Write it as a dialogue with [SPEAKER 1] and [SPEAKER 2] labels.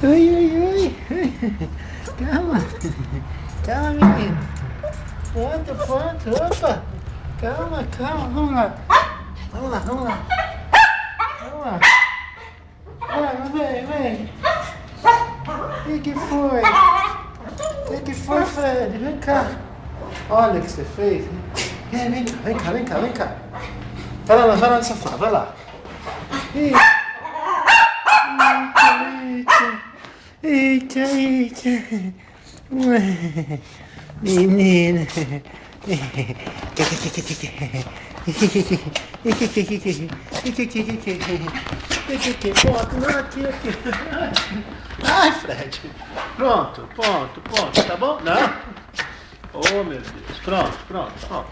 [SPEAKER 1] Ai, ai, ai. Calma. Calma, menino. Pronto, pronto. Opa. Calma, calma. Vamos lá. Vamos lá, vamos lá. Vamos lá. Vem, vem. O que foi? O que foi, Fred? Vem cá. Olha o que você fez. Vem cá, vem cá, vem cá, vem cá. Vai lá no sofá, vai lá. Eita, eita, eita, eita. Menina. Pronto, não, aqui. Ai, Fred. Pronto, tá bom? Não. Oh, meu Deus. Pronto. Pronto.